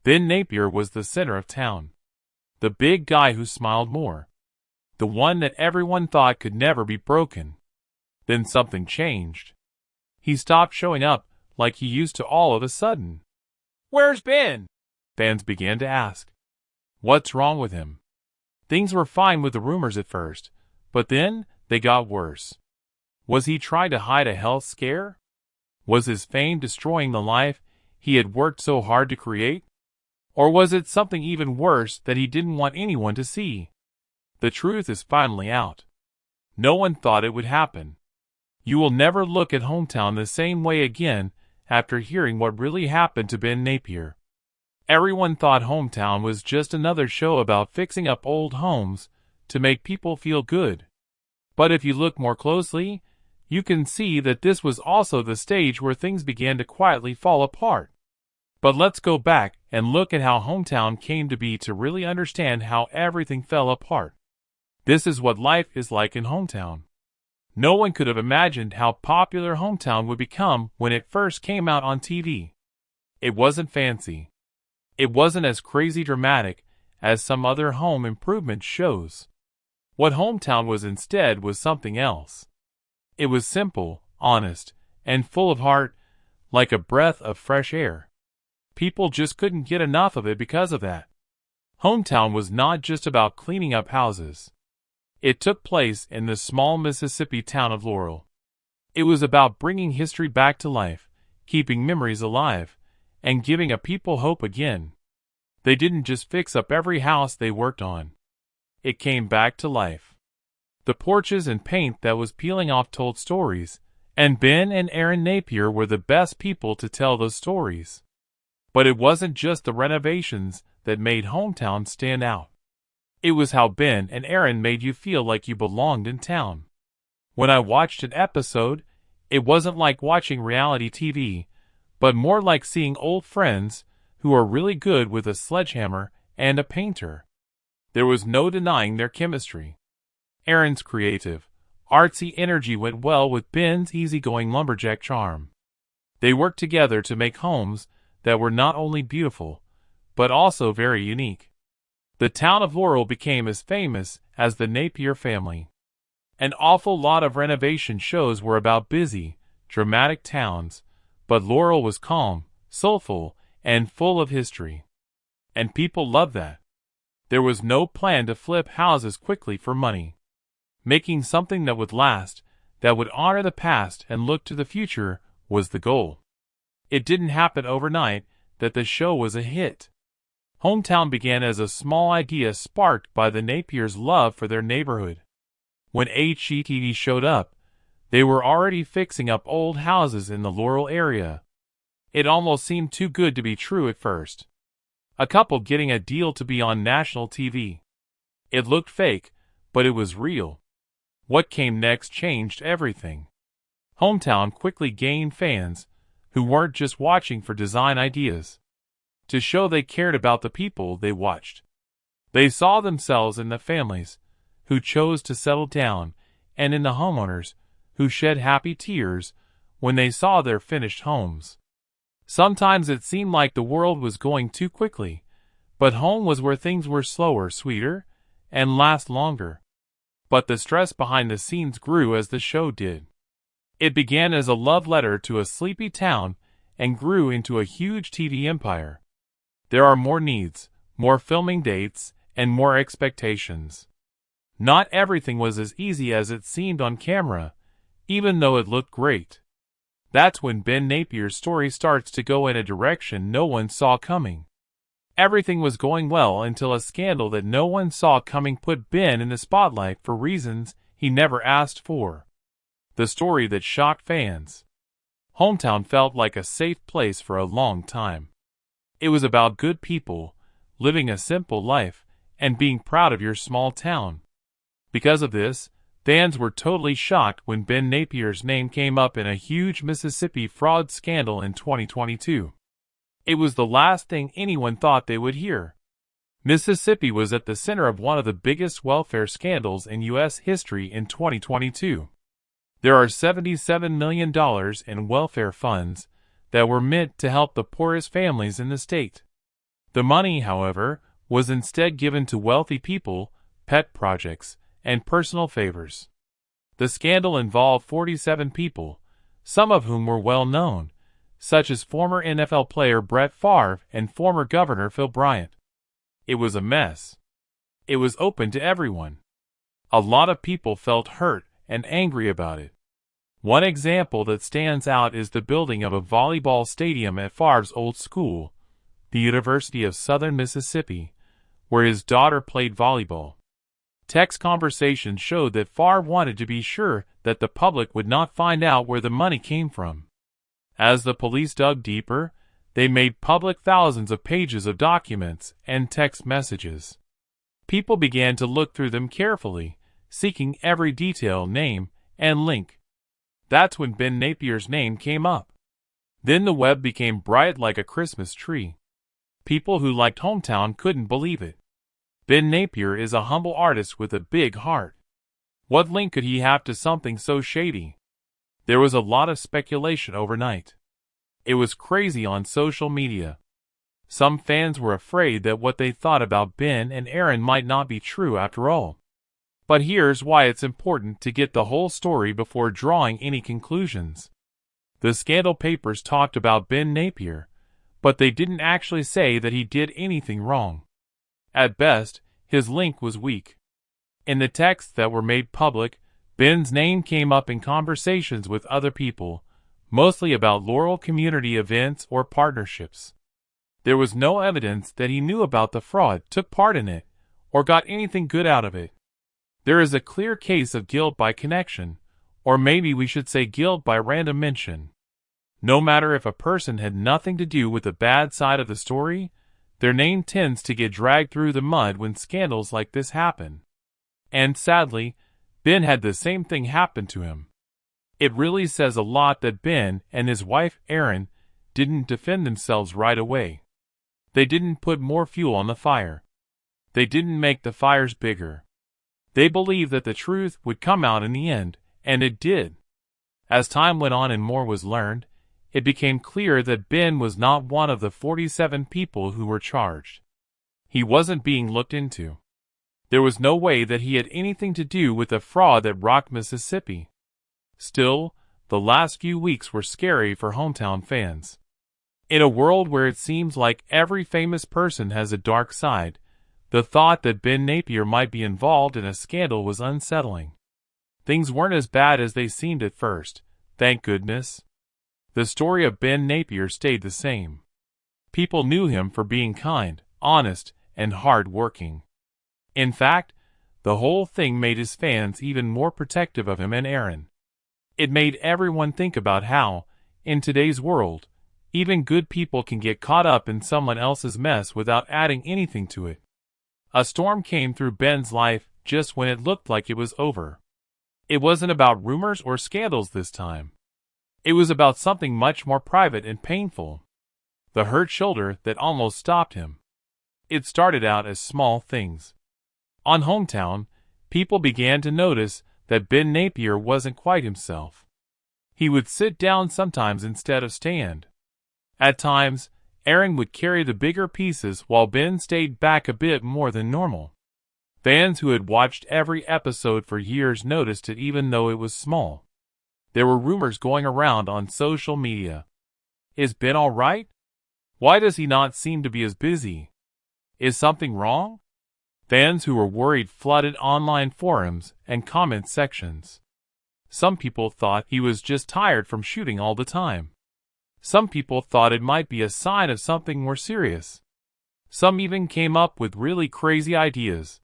Ben Napier was the center of town. The big guy who smiled more. The one that everyone thought could never be broken. Then something changed. He stopped showing up like he used to all of a sudden. "Where's Ben?" fans began to ask. What's wrong with him? Things were fine with the rumors at first, but then they got worse. Was he trying to hide a health scare? Was his fame destroying the life he had worked so hard to create? Or was it something even worse that he didn't want anyone to see? The truth is finally out. No one thought it would happen. You will never look at Hometown the same way again after hearing what really happened to Ben Napier. Everyone thought Hometown was just another show about fixing up old homes to make people feel good. But if you look more closely, you can see that this was also the stage where things began to quietly fall apart. But let's go back and look at how Hometown came to be to really understand how everything fell apart. This is what life is like in Hometown. No one could have imagined how popular Hometown would become when it first came out on TV. It wasn't fancy. It wasn't as crazy dramatic as some other home improvement shows. What Hometown was instead was something else. It was simple, honest, and full of heart, like a breath of fresh air. People just couldn't get enough of it because of that. Hometown was not just about cleaning up houses. It took place in the small Mississippi town of Laurel. It was about bringing history back to life, keeping memories alive, and giving a people hope again. They didn't just fix up every house they worked on. It came back to life. The porches and paint that was peeling off told stories, and Ben and Erin Napier were the best people to tell those stories. But it wasn't just the renovations that made Hometown stand out. It was how Ben and Erin made you feel like you belonged in town. When I watched an episode, it wasn't like watching reality TV, but more like seeing old friends who are really good with a sledgehammer and a painter. There was no denying their chemistry. Erin's creative, artsy energy went well with Ben's easygoing lumberjack charm. They worked together to make homes that were not only beautiful, but also very unique. The town of Laurel became as famous as the Napier family. An awful lot of renovation shows were about busy, dramatic towns, but Laurel was calm, soulful, and full of history. And people loved that. There was no plan to flip houses quickly for money. Making something that would last, that would honor the past and look to the future, was the goal. It didn't happen overnight that the show was a hit. Hometown began as a small idea sparked by the Napiers' love for their neighborhood. When HGTV showed up, they were already fixing up old houses in the Laurel area. It almost seemed too good to be true at first. A couple getting a deal to be on national TV. It looked fake, but it was real. What came next changed everything. Hometown quickly gained fans who weren't just watching for design ideas. To show they cared about the people they watched. They saw themselves in the families who chose to settle down and in the homeowners who shed happy tears when they saw their finished homes. Sometimes it seemed like the world was going too quickly, but home was where things were slower, sweeter, and last longer. But the stress behind the scenes grew as the show did. It began as a love letter to a sleepy town and grew into a huge TV empire. There are more needs, more filming dates, and more expectations. Not everything was as easy as it seemed on camera, even though it looked great. That's when Ben Napier's story starts to go in a direction no one saw coming. Everything was going well until a scandal that no one saw coming put Ben in the spotlight for reasons he never asked for. The story that shocked fans. Hometown felt like a safe place for a long time. It was about good people, living a simple life, and being proud of your small town. Because of this, fans were totally shocked when Ben Napier's name came up in a huge Mississippi fraud scandal in 2022. It was the last thing anyone thought they would hear. Mississippi was at the center of one of the biggest welfare scandals in U.S. history in 2022. There are $77 million in welfare funds that were meant to help the poorest families in the state. The money, however, was instead given to wealthy people, pet projects, and personal favors. The scandal involved 47 people, some of whom were well known, such as former NFL player Brett Favre and former Governor Phil Bryant. It was a mess. It was open to everyone. A lot of people felt hurt and angry about it. One example that stands out is the building of a volleyball stadium at Favre's old school, the University of Southern Mississippi, where his daughter played volleyball. Text conversations showed that Favre wanted to be sure that the public would not find out where the money came from. As the police dug deeper, they made public thousands of pages of documents and text messages. People began to look through them carefully, seeking every detail, name, and link. That's when Ben Napier's name came up. Then the web became bright like a Christmas tree. People who liked Hometown couldn't believe it. Ben Napier is a humble artist with a big heart. What link could he have to something so shady? There was a lot of speculation overnight. It was crazy on social media. Some fans were afraid that what they thought about Ben and Erin might not be true after all. But here's why it's important to get the whole story before drawing any conclusions. The scandal papers talked about Ben Napier, but they didn't actually say that he did anything wrong. At best, his link was weak. In the texts that were made public, Ben's name came up in conversations with other people, mostly about Laurel community events or partnerships. There was no evidence that he knew about the fraud, took part in it, or got anything good out of it. There is a clear case of guilt by connection, or maybe we should say guilt by random mention. No matter if a person had nothing to do with the bad side of the story, their name tends to get dragged through the mud when scandals like this happen. And sadly, Ben had the same thing happen to him. It really says a lot that Ben and his wife Erin didn't defend themselves right away. They didn't put more fuel on the fire. They didn't make the fires bigger. They believed that the truth would come out in the end, and it did. As time went on and more was learned, it became clear that Ben was not one of the 47 people who were charged. He wasn't being looked into. There was no way that he had anything to do with the fraud that rocked Mississippi. Still, the last few weeks were scary for Hometown fans. In a world where it seems like every famous person has a dark side, the thought that Ben Napier might be involved in a scandal was unsettling. Things weren't as bad as they seemed at first, thank goodness. The story of Ben Napier stayed the same. People knew him for being kind, honest, and hard-working. In fact, the whole thing made his fans even more protective of him and Erin. It made everyone think about how, in today's world, even good people can get caught up in someone else's mess without adding anything to it. A storm came through Ben's life just when it looked like it was over. It wasn't about rumors or scandals this time. It was about something much more private and painful. The hurt shoulder that almost stopped him. It started out as small things. On Hometown, people began to notice that Ben Napier wasn't quite himself. He would sit down sometimes instead of stand. At times, Erin would carry the bigger pieces while Ben stayed back a bit more than normal. Fans who had watched every episode for years noticed it even though it was small. There were rumors going around on social media. Is Ben all right? Why does he not seem to be as busy? Is something wrong? Fans who were worried flooded online forums and comment sections. Some people thought he was just tired from shooting all the time. Some people thought it might be a sign of something more serious. Some even came up with really crazy ideas.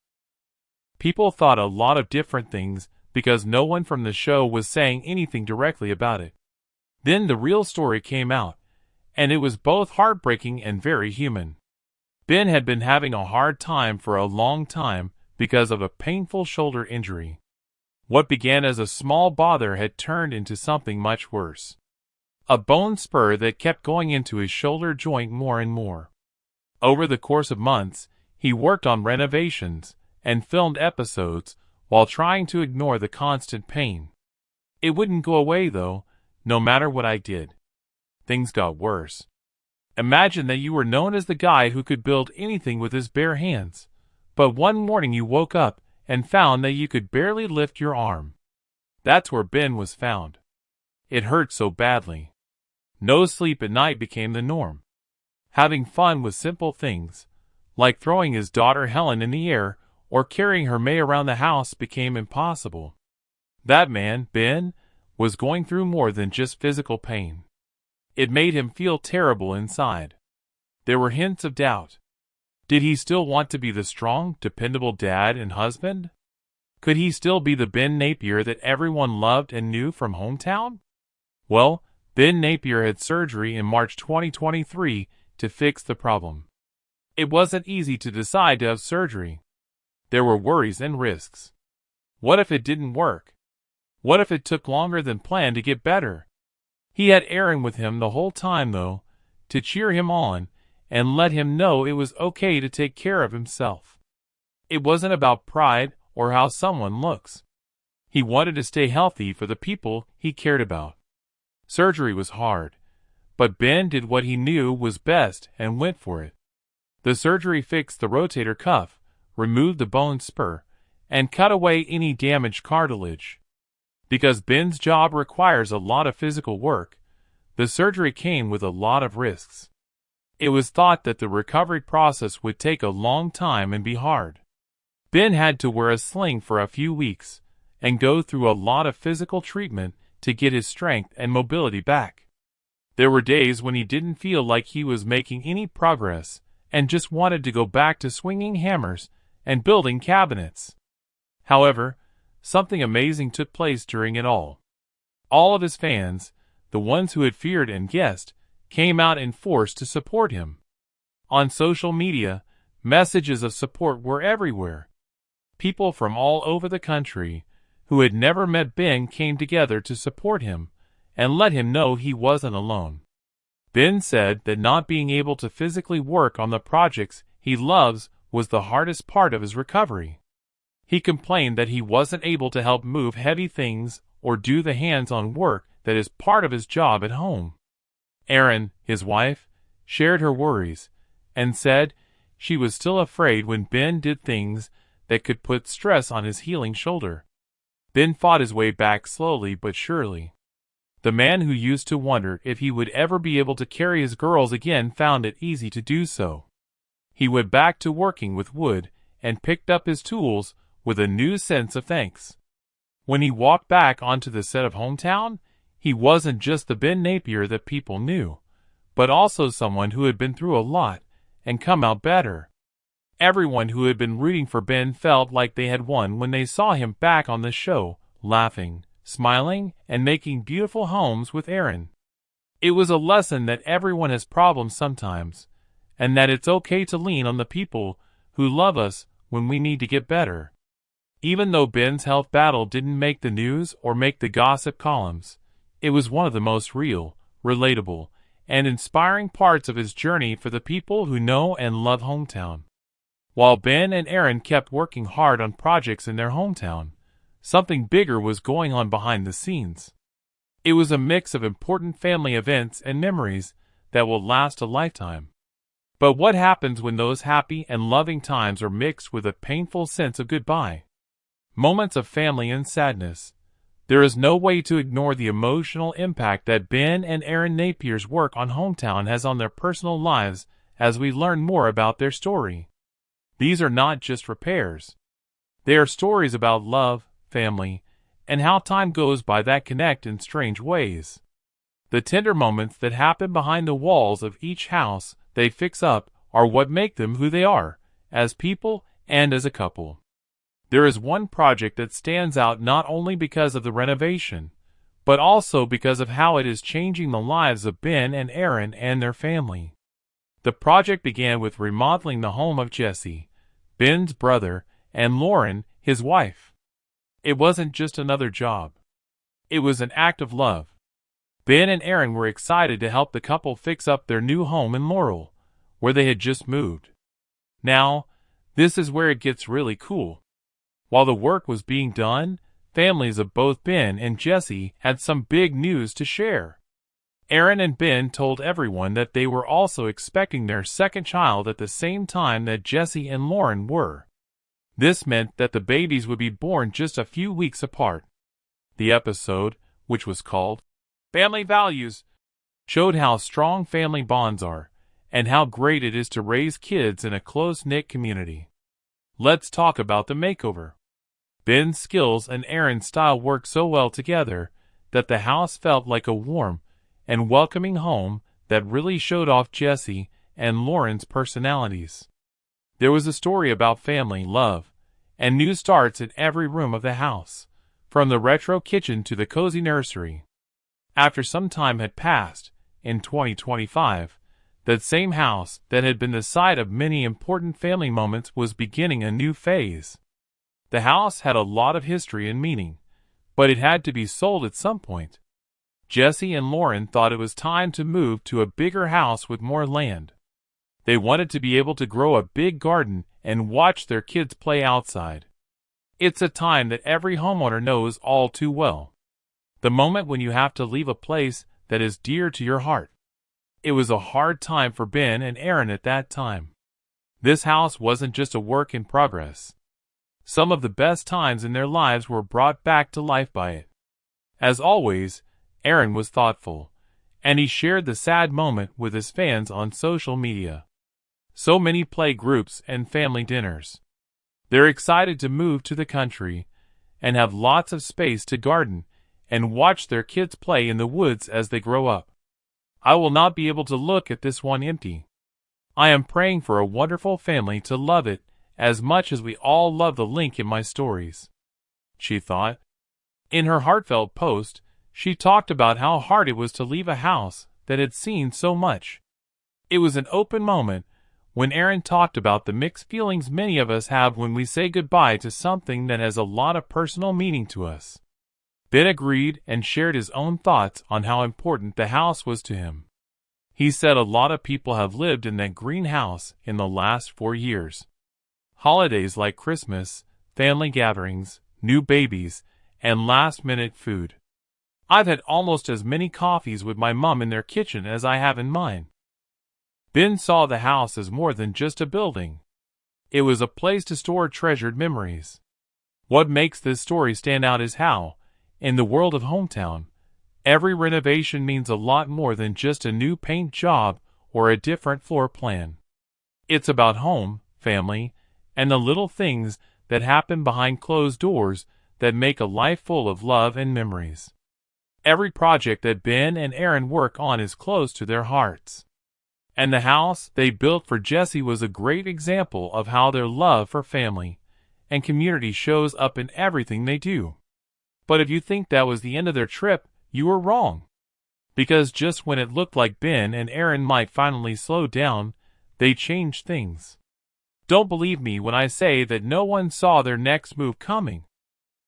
People thought a lot of different things because no one from the show was saying anything directly about it. Then the real story came out, and it was both heartbreaking and very human. Ben had been having a hard time for a long time because of a painful shoulder injury. What began as a small bother had turned into something much worse. A bone spur that kept going into his shoulder joint more and more. Over the course of months, he worked on renovations and filmed episodes while trying to ignore the constant pain. It wouldn't go away though, no matter what I did. Things got worse. Imagine that you were known as the guy who could build anything with his bare hands, but one morning you woke up and found that you could barely lift your arm. That's where Ben was found. It hurt so badly. No sleep at night became the norm. Having fun with simple things, like throwing his daughter Helen in the air or carrying her May around the house, became impossible. That man, Ben, was going through more than just physical pain. It made him feel terrible inside. There were hints of doubt. Did he still want to be the strong, dependable dad and husband? Could he still be the Ben Napier that everyone loved and knew from hometown? Well, Ben Napier had surgery in March 2023 to fix the problem. It wasn't easy to decide to have surgery. There were worries and risks. What if it didn't work? What if it took longer than planned to get better? He had Erin with him the whole time, though, to cheer him on and let him know it was okay to take care of himself. It wasn't about pride or how someone looks. He wanted to stay healthy for the people he cared about. Surgery was hard, but Ben did what he knew was best and went for it. The surgery fixed the rotator cuff, removed the bone spur, and cut away any damaged cartilage. Because Ben's job requires a lot of physical work, the surgery came with a lot of risks. It was thought that the recovery process would take a long time and be hard. Ben had to wear a sling for a few weeks and go through a lot of physical treatment to get his strength and mobility back. There were days when he didn't feel like he was making any progress and just wanted to go back to swinging hammers and building cabinets. However, something amazing took place during it all. All of his fans, the ones who had feared and guessed, came out in force to support him. On social media, messages of support were everywhere. People from all over the country who had never met Ben came together to support him and let him know he wasn't alone. Ben said that not being able to physically work on the projects he loves was the hardest part of his recovery. He complained that he wasn't able to help move heavy things or do the hands-on work that is part of his job at home. Erin, his wife, shared her worries and said she was still afraid when Ben did things that could put stress on his healing shoulder. Ben fought his way back slowly but surely. The man who used to wonder if he would ever be able to carry his girls again found it easy to do so. He went back to working with wood and picked up his tools with a new sense of thanks. When he walked back onto the set of Hometown, he wasn't just the Ben Napier that people knew, but also someone who had been through a lot and come out better. Everyone who had been rooting for Ben felt like they had won when they saw him back on the show, laughing, smiling, and making beautiful homes with Erin. It was a lesson that everyone has problems sometimes, and that it's okay to lean on the people who love us when we need to get better. Even though Ben's health battle didn't make the news or make the gossip columns, it was one of the most real, relatable, and inspiring parts of his journey for the people who know and love Hometown. While Ben and Erin kept working hard on projects in their hometown, something bigger was going on behind the scenes. It was a mix of important family events and memories that will last a lifetime. But what happens when those happy and loving times are mixed with a painful sense of goodbye? Moments of family and sadness. There is no way to ignore the emotional impact that Ben and Erin Napier's work on Hometown has on their personal lives as we learn more about their story. These are not just repairs. They are stories about love, family, and how time goes by that connect in strange ways. The tender moments that happen behind the walls of each house they fix up are what make them who they are, as people and as a couple. There is one project that stands out not only because of the renovation, but also because of how it is changing the lives of Ben and Erin and their family. The project began with remodeling the home of Jesse, Ben's brother, and Lauren, his wife. It wasn't just another job. It was an act of love. Ben and Erin were excited to help the couple fix up their new home in Laurel, where they had just moved. Now, this is where it gets really cool. While the work was being done, families of both Ben and Jesse had some big news to share. Erin and Ben told everyone that they were also expecting their second child at the same time that Jesse and Lauren were. This meant that the babies would be born just a few weeks apart. The episode, which was called Family Values, showed how strong family bonds are and how great it is to raise kids in a close-knit community. Let's talk about the makeover. Ben's skills and Erin's style worked so well together that the house felt like a warm and welcoming home that really showed off Jesse and Lauren's personalities. There was a story about family, love, and new starts in every room of the house, from the retro kitchen to the cozy nursery. After some time had passed, in 2025, that same house that had been the site of many important family moments was beginning a new phase. The house had a lot of history and meaning, but it had to be sold at some point. Jesse and Lauren thought it was time to move to a bigger house with more land. They wanted to be able to grow a big garden and watch their kids play outside. It's a time that every homeowner knows all too well. The moment when you have to leave a place that is dear to your heart. It was a hard time for Ben and Erin at that time. This house wasn't just a work in progress. Some of the best times in their lives were brought back to life by it. As always, Erin was thoughtful, and he shared the sad moment with his fans on social media. So many play groups and family dinners. They're excited to move to the country and have lots of space to garden and watch their kids play in the woods as they grow up. I will not be able to look at this one empty. I am praying for a wonderful family to love it as much as we all love the link in my stories, she thought. In her heartfelt post, she talked about how hard it was to leave a house that had seen so much. It was an open moment when Erin talked about the mixed feelings many of us have when we say goodbye to something that has a lot of personal meaning to us. Ben agreed and shared his own thoughts on how important the house was to him. He said a lot of people have lived in that green house in the last 4 years. Holidays like Christmas, family gatherings, new babies, and last-minute food. I've had almost as many coffees with my mom in their kitchen as I have in mine. Ben saw the house as more than just a building. It was a place to store treasured memories. What makes this story stand out is how, in the world of hometown, every renovation means a lot more than just a new paint job or a different floor plan. It's about home, family, and the little things that happen behind closed doors that make a life full of love and memories. Every project that Ben and Erin work on is close to their hearts. And the house they built for Jesse was a great example of how their love for family and community shows up in everything they do. But if you think that was the end of their trip, you were wrong. Because just when it looked like Ben and Erin might finally slow down, they changed things. Don't believe me when I say that no one saw their next move coming.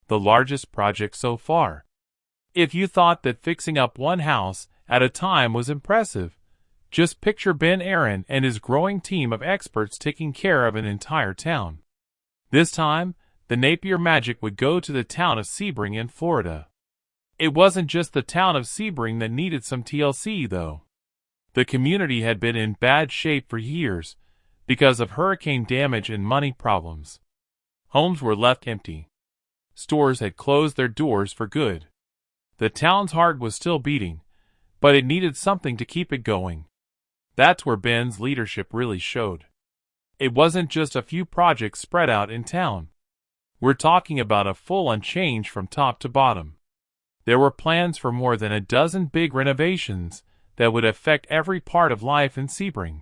The largest project so far. If you thought that fixing up one house at a time was impressive, just picture Ben Erin and his growing team of experts taking care of an entire town. This time, the Napier magic would go to the town of Sebring in Florida. It wasn't just the town of Sebring that needed some TLC, though. The community had been in bad shape for years because of hurricane damage and money problems. Homes were left empty. Stores had closed their doors for good. The town's heart was still beating, but it needed something to keep it going. That's where Ben's leadership really showed. It wasn't just a few projects spread out in town. We're talking about a full-on change from top to bottom. There were plans for more than a dozen big renovations that would affect every part of life in Sebring.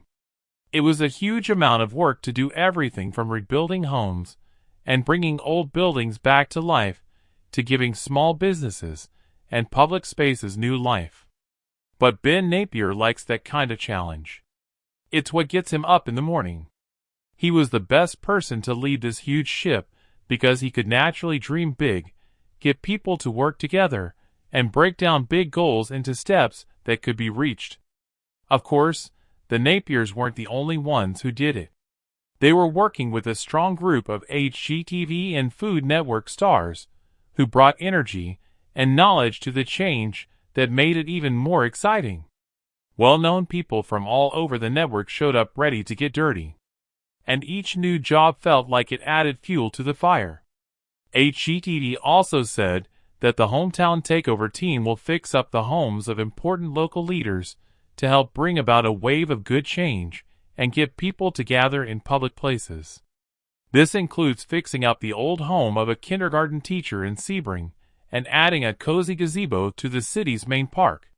It was a huge amount of work to do everything from rebuilding homes and bringing old buildings back to life to giving small businesses and public spaces new life. But Ben Napier likes that kind of challenge. It's what gets him up in the morning. He was the best person to lead this huge ship because he could naturally dream big, get people to work together, and break down big goals into steps that could be reached. Of course, the Napiers weren't the only ones who did it. They were working with a strong group of HGTV and Food Network stars who brought energy and knowledge to the change that made it even more exciting. Well-known people from all over the network showed up ready to get dirty. And each new job felt like it added fuel to the fire. HGTV also said that the Hometown Takeover team will fix up the homes of important local leaders to help bring about a wave of good change and get people to gather in public places. This includes fixing up the old home of a kindergarten teacher in Sebring and adding a cozy gazebo to the city's main park,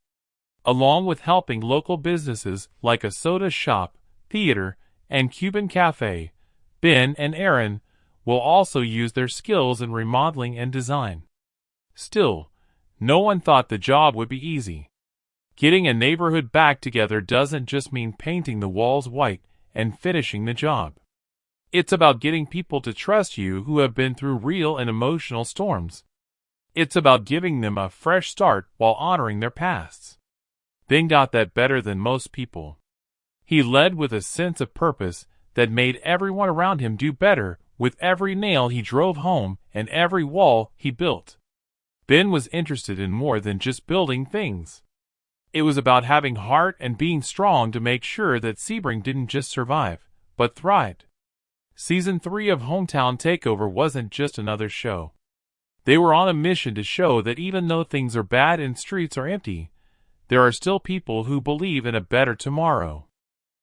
along with helping local businesses like a soda shop, theater, and Cuban cafe. Ben and Erin will also use their skills in remodeling and design. Still, no one thought the job would be easy. Getting a neighborhood back together doesn't just mean painting the walls white and finishing the job. It's about getting people to trust you who have been through real and emotional storms. It's about giving them a fresh start while honoring their pasts. Ben got that better than most people. He led with a sense of purpose that made everyone around him do better with every nail he drove home and every wall he built. Ben was interested in more than just building things. It was about having heart and being strong to make sure that Sebring didn't just survive, but thrived. Season 3 of Hometown Takeover wasn't just another show. They were on a mission to show that even though things are bad and streets are empty, there are still people who believe in a better tomorrow.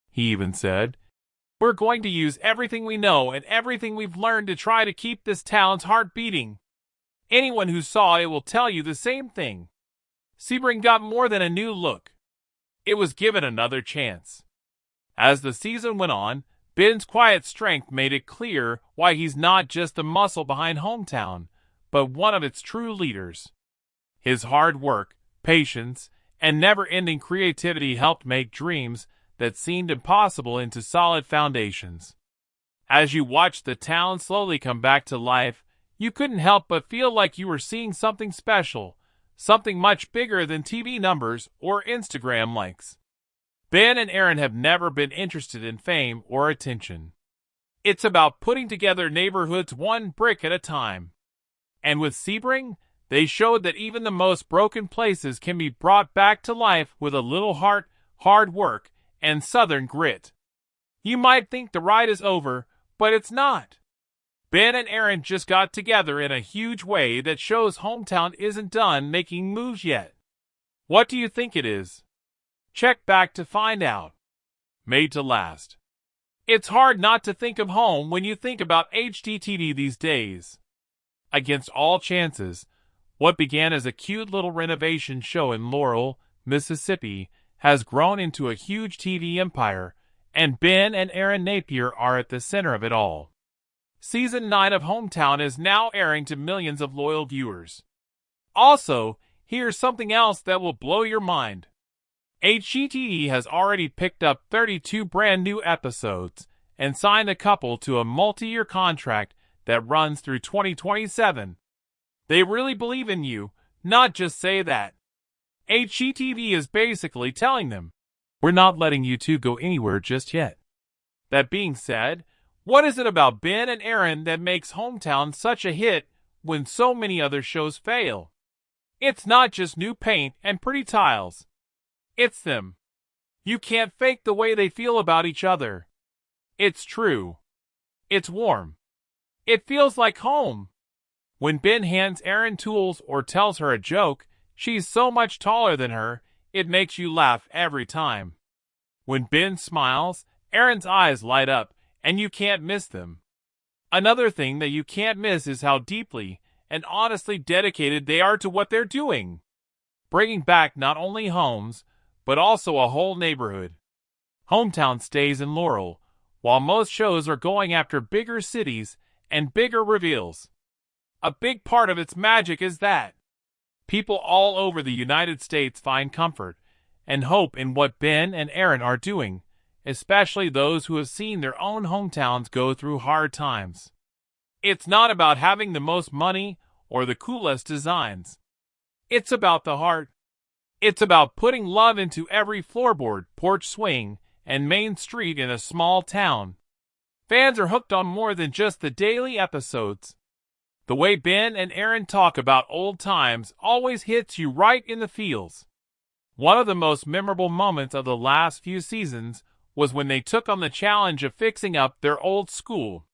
He even said, "We're going to use everything we know and everything we've learned to try to keep this town's heart beating. Anyone who saw it will tell you the same thing. Sebring got more than a new look. It was given another chance." As the season went on, Ben's quiet strength made it clear why he's not just the muscle behind Hometown, but one of its true leaders. His hard work, patience, and never-ending creativity helped make dreams that seemed impossible into solid foundations. As you watched the town slowly come back to life, you couldn't help but feel like you were seeing something special, something much bigger than TV numbers or Instagram likes. Ben and Erin have never been interested in fame or attention. It's about putting together neighborhoods one brick at a time. And with Sebring, they showed that even the most broken places can be brought back to life with a little heart, hard work, and southern grit. You might think the ride is over, but it's not. Ben and Erin just got together in a huge way that shows Hometown isn't done making moves yet. What do you think it is? Check back to find out. Made to last. It's hard not to think of home when you think about HGTV these days. Against all chances, what began as a cute little renovation show in Laurel, Mississippi, has grown into a huge TV empire, and Ben and Erin Napier are at the center of it all. Season 9 of Hometown is now airing to millions of loyal viewers. Also, here's something else that will blow your mind. HGTV has already picked up 32 brand new episodes and signed a couple to a multi-year contract that runs through 2027. They really believe in you, not just say that. HGTV is basically telling them, "We're not letting you two go anywhere just yet." That being said, what is it about Ben and Erin that makes Hometown such a hit when so many other shows fail? It's not just new paint and pretty tiles. It's them. You can't fake the way they feel about each other. It's true. It's warm. It feels like home. When Ben hands Erin tools or tells her a joke, she's so much taller than her, it makes you laugh every time. When Ben smiles, Erin's eyes light up, and you can't miss them. Another thing that you can't miss is how deeply and honestly dedicated they are to what they're doing. Bringing back not only homes, but also a whole neighborhood. Hometown stays in Laurel, while most shows are going after bigger cities and bigger reveals. A big part of its magic is that people all over the United States find comfort and hope in what Ben and Erin are doing, especially those who have seen their own hometowns go through hard times. It's not about having the most money or the coolest designs. It's about the heart. It's about putting love into every floorboard, porch swing, and main street in a small town. Fans are hooked on more than just the daily episodes. The way Ben and Erin talk about old times always hits you right in the feels. One of the most memorable moments of the last few seasons was when they took on the challenge of fixing up their old school.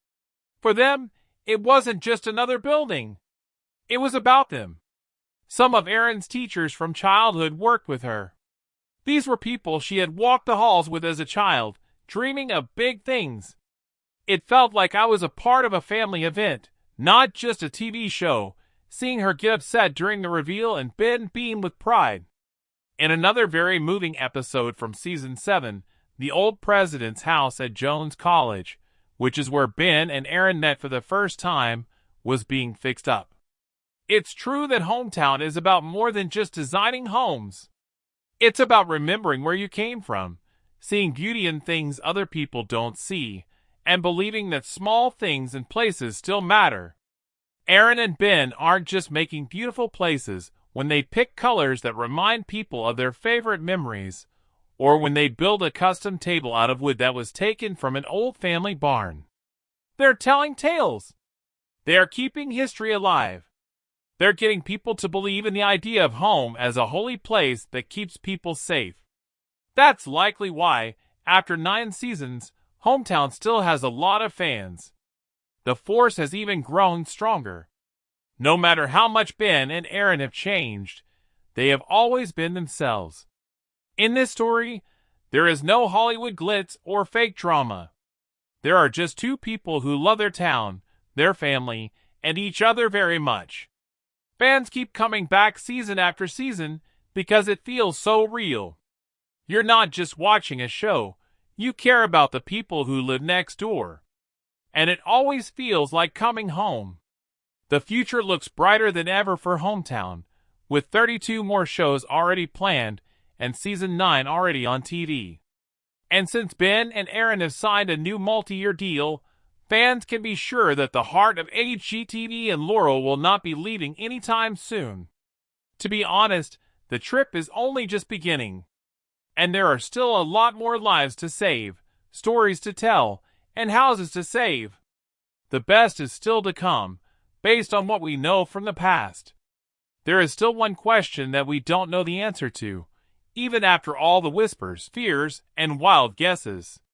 For them, it wasn't just another building. It was about them. Some of Erin's teachers from childhood worked with her. These were people she had walked the halls with as a child, dreaming of big things. It felt like I was a part of a family event, not just a TV show, seeing her get upset during the reveal and Ben beam with pride. In another very moving episode from Season 7, the old president's house at Jones College, which is where Ben and Erin met for the first time, was being fixed up. It's true that Hometown is about more than just designing homes. It's about remembering where you came from, seeing beauty in things other people don't see, and believing that small things and places still matter. Erin and Ben aren't just making beautiful places when they pick colors that remind people of their favorite memories, or when they build a custom table out of wood that was taken from an old family barn. They're telling tales. They are keeping history alive. They're getting people to believe in the idea of home as a holy place that keeps people safe. That's likely why, after 9 seasons, Hometown still has a lot of fans. The force has even grown stronger. No matter how much Ben and Erin have changed, they have always been themselves. In this story, there is no Hollywood glitz or fake drama. There are just two people who love their town, their family, and each other very much. Fans keep coming back season after season because it feels so real. You're not just watching a show, you care about the people who live next door. And it always feels like coming home. The future looks brighter than ever for Hometown, with 32 more shows already planned and Season 9 already on TV. And since Ben and Erin have signed a new multi-year deal, fans can be sure that the heart of HGTV and Laurel will not be leaving anytime soon. To be honest, the trip is only just beginning. And there are still a lot more lives to save, stories to tell, and houses to save. The best is still to come, based on what we know from the past. There is still one question that we don't know the answer to, even after all the whispers, fears, and wild guesses.